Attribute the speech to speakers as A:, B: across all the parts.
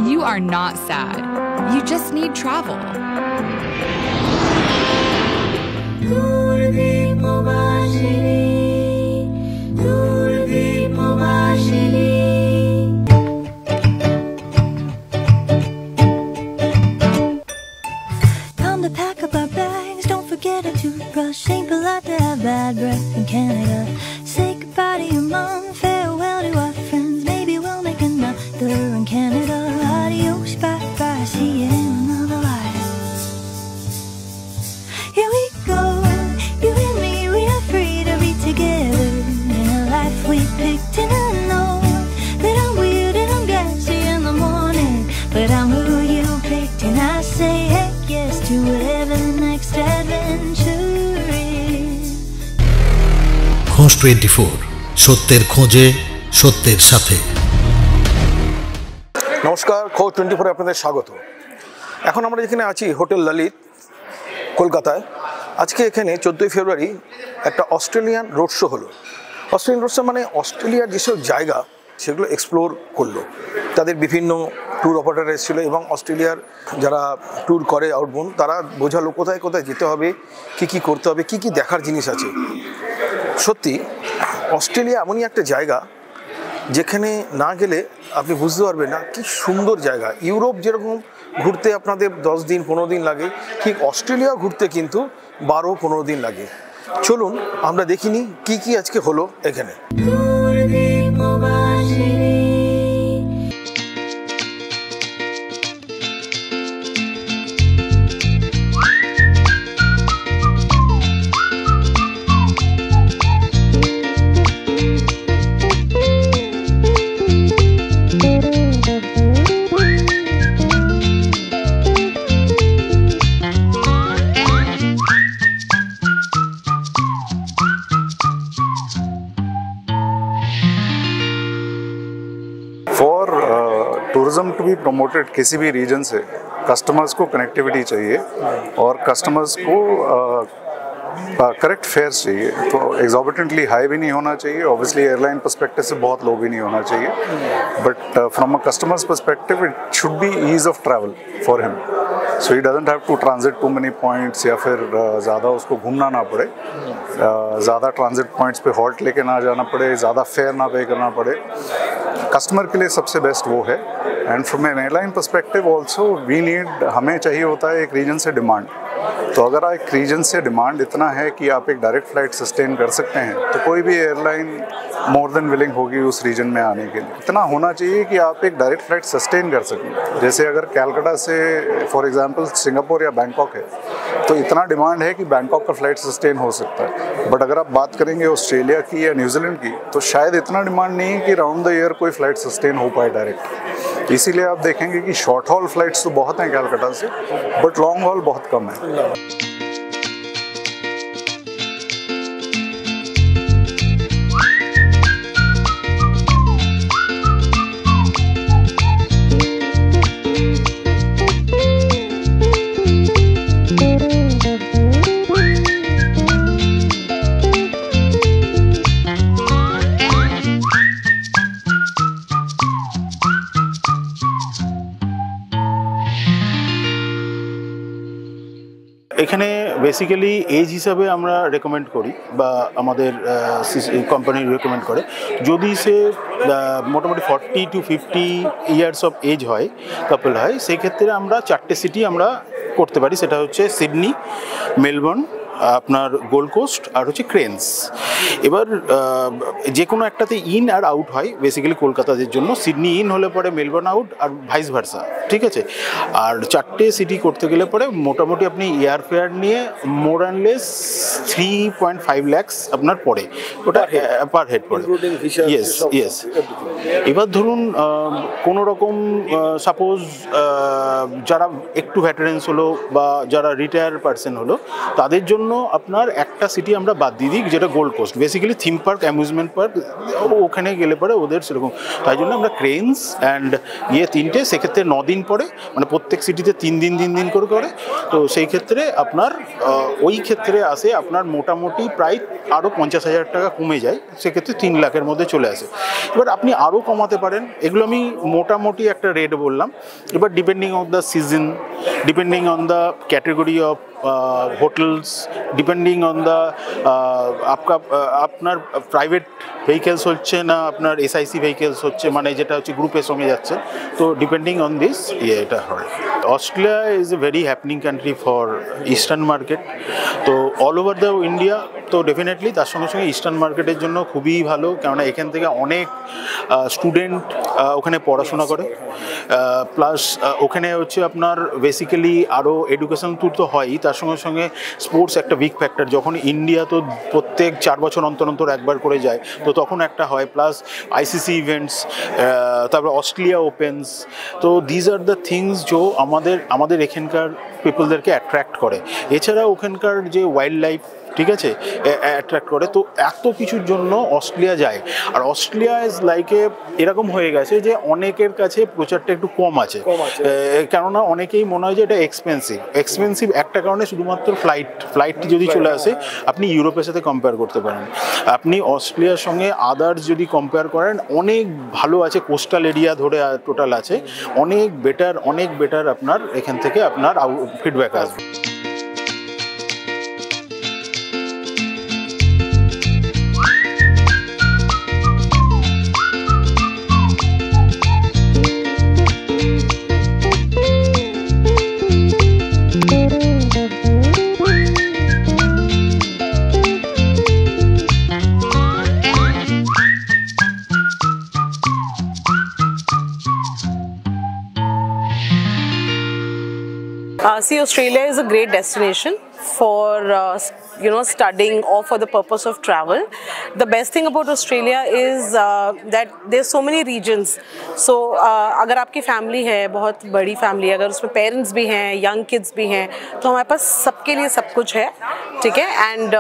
A: You are not sad. You just need travel.
B: Time to pack up our bags. Don't forget a toothbrush. Ain't polite to have bad breath in Canada. Say goodbye to your mom. Farewell to our friends. Maybe we'll make another in Canada. Adios, bye bye. See you in another life. Here we go. You and me, we are free to be together in a life we picked. And I know that I'm weird and I'm gassy in the morning, but I'm who you picked, and I say heck yes to whatever the next adventure is.
C: খোঁজ 24 সত্যের খোঁজে সত্যের সাথে।
D: নমস্কার, খোঁজ 24 আপনাদের স্বাগত। এখন আমরা যেখানে আছি হোটেল ললিত কলকাতায়। আজকে এখানে 14ই ফেব্রুয়ারি একটা অস্ট্রেলিয়ান রোড শো হলো। অস্ট্রেলিয়ান রোড শো মানে অস্ট্রেলিয়ার যেসব জায়গা সেগুলো এক্সপ্লোর করলো। তাদের বিভিন্ন ট্যুর অপারেটর এসেছিলো এবং অস্ট্রেলিয়ার যারা ট্যুর করে আউটবাউন্ড তারা বোঝালো কোথায় কোথায় যেতে হবে, কী করতে হবে, কী দেখার জিনিস আছে। সত্যি অস্ট্রেলিয়া এমনই একটা জায়গা যেখানে না গেলে আপনি বুঝতে পারবেন না কি সুন্দর জায়গা। ইউরোপ যেরকম ঘুরতে আপনাদের 10 দিন 15 দিন লাগে, ঠিক অস্ট্রেলিয়া ঘুরতে কিন্তু 12-15 দিন লাগে। চলুন আমরা দেখিনি কি আজকে হলো এখানে।
E: टूरिज्म टू बी प्रमोटेड किसी भी रीजन से कस्टमर्स को कनेक्टिविटी चाहिए और कस्टमर्स को करेक्ट फेयर्स चाहिए। तो एग्जॉर्बिटेंटली हाई भी नहीं होना चाहिए, ऑब्वियसली एयरलाइन पर्सपेक्टिव से बहुत लो भी नहीं होना चाहिए, but from a customer's perspective it should be ease of travel for him, so he doesn't have to transit to many points या फिर ज़्यादा उसको घूमना ना पड़े, ज़्यादा ट्रांजिट पॉइंट्स पे हॉल्ट लेके ना जाना पड़े, ज़्यादा फेयर ना पे करना पड़े। कस्टमर के लिए सबसे बेस्ट वो है। And from an airline perspective also we need, हमें चाहिए होता है एक रीजन से डिमांड। तो अगर एक रीजन से डिमांड इतना है कि आप एक डायरेक्ट फ्लाइट सस्टेन कर सकते हैं तो कोई भी एयरलाइन मोर देन विलिंग होगी उस रीजन में आने के लिए। इतना होना चाहिए कि आप एक डायरेक्ट फ्लाइट सस्टेन कर सकें। जैसे अगर कैलकाटा से फॉर एग्जांपल सिंगापुर या बैंकॉक है तो इतना डिमांड है कि बैंकॉक का फ्लाइट सस्टेन हो सकता है, बट अगर आप बात करेंगे ऑस्ट्रेलिया की या न्यूजीलैंड की तो शायद इतना डिमांड नहीं है कि राउंड द ईयर कोई फ्लाइट सस्टेन हो पाए डायरेक्ट। इसीलिए आप देखेंगे कि शॉर्ट हॉल फ्लाइट्स तो बहुत हैं कैलकाटा से, बट लॉन्ग हॉल बहुत कम है।
F: এখানে বেসিক্যালি এজ হিসাবে আমরা রেকমেন্ড করি বা আমাদের কোম্পানি রেকমেন্ড করে যদি সে মোটামুটি 40 to 50 ইয়ার্স অফ এজ হয়, কাপল হয়, সেই ক্ষেত্রে আমরা 4টে সিটি আমরা করতে পারি। সেটা হচ্ছে সিডনি, মেলবোর্ন, আপনার গোল্ড কোস্ট আর হচ্ছে ক্রেন্স। এবার যে কোনো একটাতে ইন আর আউট হয় বেসিক্যালি কলকাতাদের জন্য। সিডনি ইন হলে পরে মেলবোর্ন আউট আর ভাইস ভার্সা, ঠিক আছে। আর 4টে সিটি করতে গেলে পরে মোটামুটি আপনি এয়ার ফেয়ার নিয়ে মোর অ্যান্ড লেস 3.5 lakhs আপনার পড়ে, ওটা পার হেড পড়ে। ইয়েস। এবার ধরুন কোনো রকম সাপোজ যারা একটু ভ্যাটারেন্স হলো বা যারা রিটায়ার পার্সন হলো তাদের জন্য জন্য আপনার একটা সিটি আমরা বাদ দিয়ে দিই, যেটা Gold Coast, basically theme park, amusement park, ওখানে গেলে পরে ওদের সেরকম, তাই জন্য আমরা ক্রেনস অ্যান্ড তিনটে, সেক্ষেত্রে 9 দিন পরে, মানে প্রত্যেক সিটিতে 3 দিন করে করে। তো সেই ক্ষেত্রে আপনার ওই ক্ষেত্রে আসে আপনার মোটামুটি প্রায় আরও 50,000 টাকা কমে যায়, সেক্ষেত্রে 3 লাখের মধ্যে চলে আসে। এবার আপনি আরও কমাতে পারেন, এগুলো আমি মোটামুটি একটা রেট বললাম। এবার depending on the season, depending on the category of hotels, depending on the আপনার প্রাইভেট ভেহিকেলস হচ্ছে না আপনার এসআইসি ভেহিকেলস হচ্ছে, মানে যেটা হচ্ছে গ্রুপের সঙ্গে যাচ্ছে, তো ডিপেন্ডিং অন দিস এটা হয়। Australia is a very happening country for eastern market, তো অল ওভার দ্য ইন্ডিয়া, তো ডেফিনেটলি তার সঙ্গে সঙ্গে ইস্টার্ন মার্কেটের জন্য খুবই ভালো, কেননা এখান থেকে অনেক স্টুডেন্ট ওখানে পড়াশোনা করে, প্লাস ওখানে হচ্ছে আপনার বেসিক্যালি আরও এডুকেশন তো হয়ই, তার সঙ্গে সঙ্গে স্পোর্টস একটা বিগ ফ্যাক্টর। যখন ইন্ডিয়া তো প্রত্যেক 4 বছর অন্তর একবার করে যায়, তো তখন একটা হয়, প্লাস আইসিসি ইভেন্টস, তারপর অস্ট্রেলিয়া ওপেন্স, তো দিজ আর দ্য থিংস যো আমাদের এখানকার পিপলদেরকে অ্যাট্রাক্ট করে। এছাড়া ওখানকার যে ওয়াইল্ড লাইফ, ঠিক আছে, অ্যাট্রাক্ট করে, তো এত কিছুর জন্য অস্ট্রেলিয়া যায়। আর অস্ট্রেলিয়া ইজ লাইকে এরকম হয়ে গেছে যে অনেকের কাছে প্রচারটা একটু কম আছে, কেননা অনেকেই মনে হয় যে এটা এক্সপেন্সিভ একটা কারণে, শুধুমাত্র ফ্লাইট যদি চলে আসে, আপনি ইউরোপের সাথে কম্পেয়ার করতে পারেন, আপনি অস্ট্রেলিয়ার সঙ্গে আদার্স যদি কম্পেয়ার করেন অনেক ভালো আছে, কোস্টাল এরিয়া ধরে টোটাল আছে, অনেক বেটার আপনার এখান থেকে আপনার ফিডব্যাক আসবে।
G: See, Australia is a great destination for studying or for the purpose of travel. The best thing about Australia is that there's so many regions. So अगर आपकी फैमिली है, बहुत बड़ी फैमिली है, अगर उसमें पेरेंट्स भी हैं, यंग किड्स भी हैं, तो हमारे पास सबके लिए सब कुछ है, ठीक है। And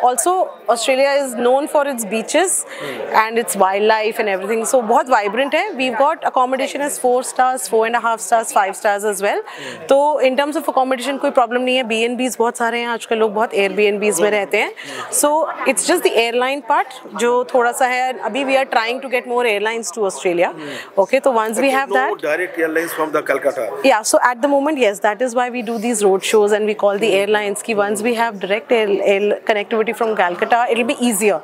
G: also Australia is known for its beaches and its wild life and everything, so बहुत वाइब्रेंट है। We got accommodation is 4 stars, 4.5 stars, 5 stars as well. तो इन टर्म्स ऑफ अकोमोडेशन कोई प्रॉब्लम नहीं है। B&Bs बहुत सारे हैं आजकल, लोग बहुत Airbnbs में रहते हैं। So it's just the airline part जो थोड़ा सा है। अभी we are trying to get more airlines to Australia, okay. तो once we have that,
D: direct airlines from the Calcutta,
G: yeah, so at the moment, yes, that is why we do these road shows and we call the airlines ki once we have direct air connectivity from Calcutta, it'll be easier.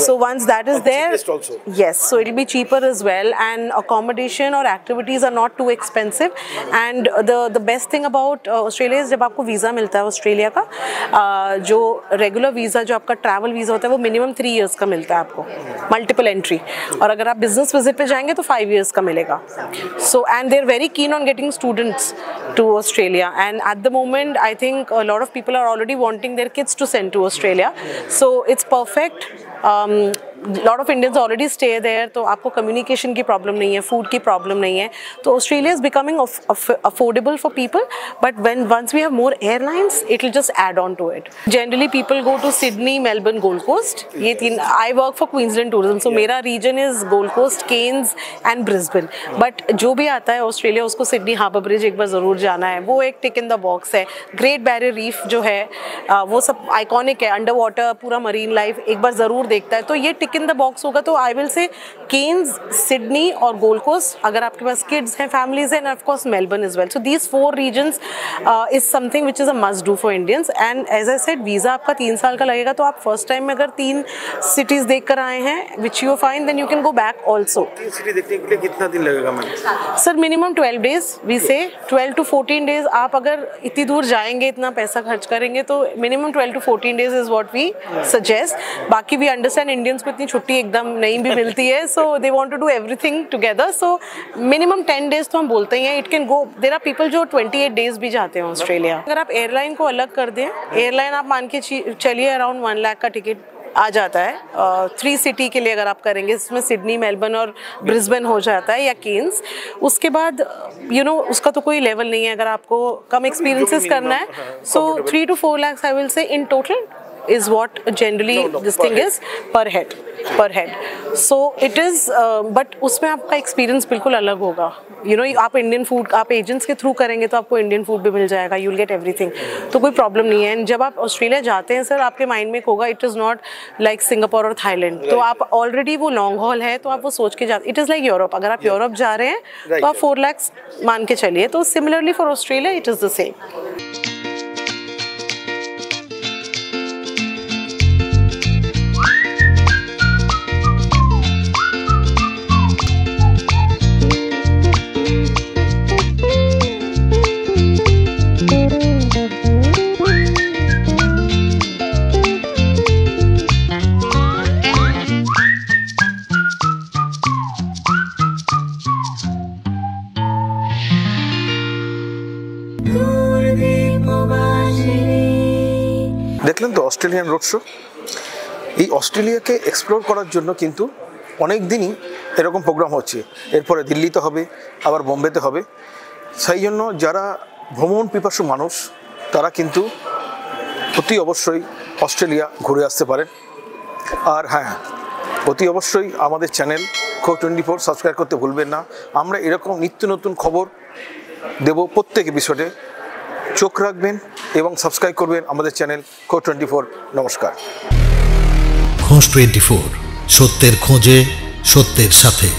G: So once that is there,
D: also.
G: yes, so it'll be cheaper as well, and accommodation or activities are not too expensive. And the best thing about Australia is जब आपको visa मिलता है Australia का, जो regular visa जो आपका travel visa होता है वो मिनिमम 3 years का मिलता है आपको, मल्टीपल एंट्री, और अगर आप बिजनेस विजिट पे जाएंगे तो 5 years का मिलेगा। So and they are very keen on getting students to Australia, and at the moment I think a lot of people are already wanting their kids to send to Australia, so it's perfect. lot of Indians already stay there, तो आपको communication की problem नहीं है, food की problem नहीं है, तो Australia is becoming affordable for people, but once we have more airlines, it will just add on to it. Generally people go to Sydney, Melbourne, Gold Coast, ये तीन। I work for Queensland Tourism, so मेरा region is Gold Coast, Cairns and Brisbane, but जो भी आता है Australia उसको Sydney harbour bridge एक बार ज़रूर जाना है, वो एक टिक इन द बॉक्स है। ग्रेट बैरियर रीफ जो है वो सब आइकॉनिक है, अंडर वाटर पूरा मरीन लाइफ एक बार ज़रूर देखता है, तो ये टिक इन द बॉक्स होगा। तो I will say Cairns, Sydney और गोल्ड कोस्ट, अगर आपके पास किड्स हैं, फैमिलीज हैं, and of course Melbourne is well. So these 4 reasons is something which is a must do for Indians. And as I said, visa आपका 3 साल का लगेगा, तो आप फर्स्ट टाइम में अगर 3 सिटीज़ देख कर आए हैं which you find, then you can go back also.
D: 3 city देखने के लिए कितना दिन लगेगा ma'am?
G: Sir minimum 12 days, we say 12 to 14 days। आप अगर इतनी दूर जाएंगे, इतना पैसा खर्च करेंगे, तो minimum 12 to 14 days is what we suggest. बाकी वी अंडरस्टैंड इंडियंस को इतनी छुट्टी एकदम नहीं भी मिलती है, so they want to do everything together, so minimum 10 days तो हम बोलते ही हैं। It can go, there are people जो 28 days भी जाते हैं ऑस्ट्रेलिया। अगर आप एयरलाइन को अलग कर दें, एयरलाइन आप मान के चलिए अराउंड 1 लाख का टिकट आ जाता है 3 सिटी के लिए अगर आप करेंगे, इसमें सिडनी, मेलबर्न और ब्रिस्बेन हो जाता है या केन्स। उसके बाद उसका तो कोई लेवल नहीं है, अगर आपको कम एक्सपीरियंसेस करना है सो 3 to 4 lakhs आई विल से in total is what generally this thing is per head. So it is but उसमें आपका एक्सपीरियंस बिल्कुल अलग होगा। आप इंडियन फूड आप एजेंट्स के थ्रू करेंगे तो आपको इंडियन फूड भी मिल जाएगा, यू विल गेट एवरीथिंग, तो कोई प्रॉब्लम नहीं है। एंड जब आप ऑस्ट्रेलिया जाते हैं सर, आपके माइंड में एक होगा it is not like Singapore और थाईलैंड, तो आप ऑलरेडी वो लॉन्ग हॉल है तो आप वो सोच के जाते, इट इज़ लाइक यूरोप। अगर आप यूरोप जा रहे हैं तो आप 4 lakhs मान के चलिए, तो similarly for Australia it is the same.
D: দেখলেন তো অস্ট্রেলিয়ান রোড শো। এই অস্ট্রেলিয়াকে এক্সপ্লোর করার জন্য কিন্তু অনেক দিনই এরকম প্রোগ্রাম হচ্ছে, এরপরে দিল্লিতে হবে, আবার বোম্বেতে হবে। সেই জন্য যারা ভ্রমণ পিপাসু মানুষ তারা কিন্তু অতি অবশ্যই অস্ট্রেলিয়া ঘুরে আসতে পারেন। আর হ্যাঁ, অতি অবশ্যই আমাদের চ্যানেল Khor24 সাবস্ক্রাইব করতে ভুলবেন না। আমরা এরকম নিত্য নতুন খবর দেব প্রত্যেক এপিসোডে, চোখ রাখবেন এবং সাবস্ক্রাইব করবেন আমাদের চ্যানেল Khor24। নমস্কার।
C: Khor24, সত্যের খোঁজে সত্যের সাথে।